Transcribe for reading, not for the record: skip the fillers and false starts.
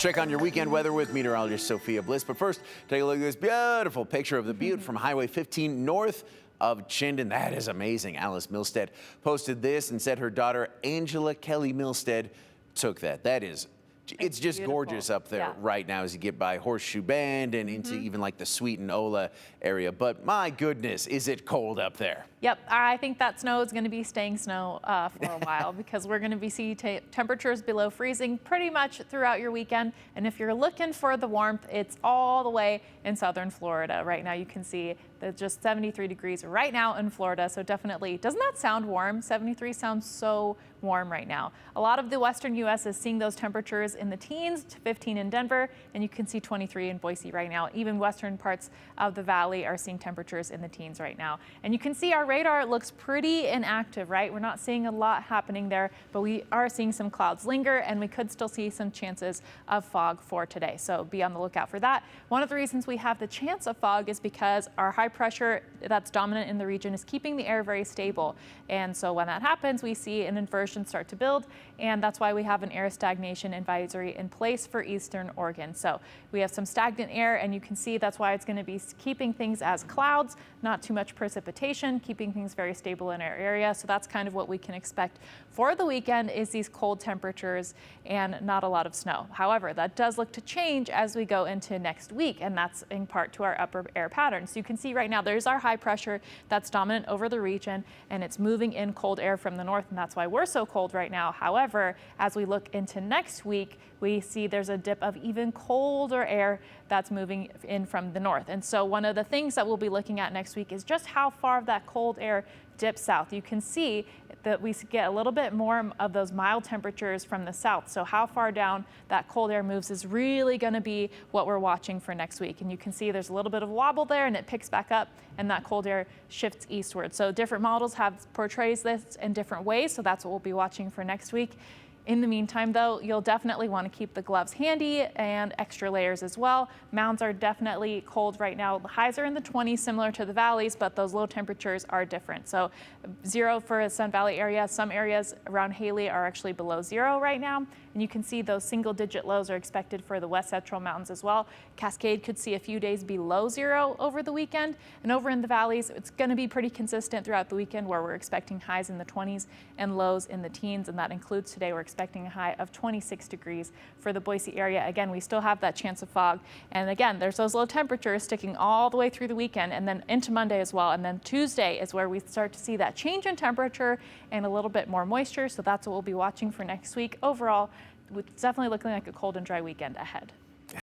Check on your weekend weather with meteorologist Sophia Bliss. But first, take a look at this beautiful picture of the butte from Highway 15 north of Chinden. That is amazing. Alice Milstead posted this and said her daughter Angela Kelly Milstead took that. It's just beautiful. Gorgeous up there right now as you get by Horseshoe Bend and into even like the Sweet and Ola area. But my goodness, is it cold up there? Yep, I think that snow is going to be staying snow for a while because we're going to be seeing temperatures below freezing pretty much throughout your weekend. And if you're looking for the warmth, it's all the way in southern Florida. Right now you can see that just 73 degrees right now in Florida. So definitely, doesn't that sound warm? 73 sounds so warm right now. A lot of the western U.S. is seeing those temperatures in the teens, to 15 in Denver, and you can see 23 in Boise right now. Even western parts of the valley are seeing temperatures in the teens right now. And you can see our radar looks pretty inactive, right? We're not seeing a lot happening there, but we are seeing some clouds linger, and we could still see some chances of fog for today. So be on the lookout for that. One of the reasons we have the chance of fog is because our high pressure that's dominant in the region is keeping the air very stable. And so when that happens, we see an inversion start to build, and that's why we have an air stagnation advisory in place for eastern Oregon. So we have some stagnant air, and you can see that's why it's going to be keeping things as clouds, not too much precipitation, keeping things very stable in our area. So that's kind of what we can expect for the weekend, is these cold temperatures and not a lot of snow. However, that does look to change as we go into next week, and that's in part to our upper air pattern. So you can see right now there's our high pressure that's dominant over the region, and it's moving in cold air from the north, and that's why we're so cold right now. However, as we look into next week, we see there's a dip of even colder air that's moving in from the north. And so one of the things that we'll be looking at next week is just how far that cold air dips south. You can see that we get a little bit more of those mild temperatures from the south. So how far down that cold air moves is really going to be what we're watching for next week. And you can see there's a little bit of wobble there, and it picks back up, and that cold air shifts eastward. So different models portrays this in different ways. So that's what we'll be watching for next week. In the meantime, though, you'll definitely want to keep the gloves handy and extra layers as well. Mounds are definitely cold right now. The highs are in the 20s, similar to the valleys, but those low temperatures are different. So 0 for the Sun Valley area. Some areas around Haley are actually below 0 right now. And you can see those single-digit lows are expected for the west central mountains as well. Cascade could see a few days below 0 over the weekend. And over in the valleys, it's going to be pretty consistent throughout the weekend, where we're expecting highs in the 20s and lows in the teens. And that includes today, we're expecting a high of 26 degrees for the Boise area. Again, we still have that chance of fog. And again, there's those low temperatures sticking all the way through the weekend and then into Monday as well. And then Tuesday is where we start to see that change in temperature and a little bit more moisture. So that's what we'll be watching for next week. Overall, it's definitely looking like a cold and dry weekend ahead.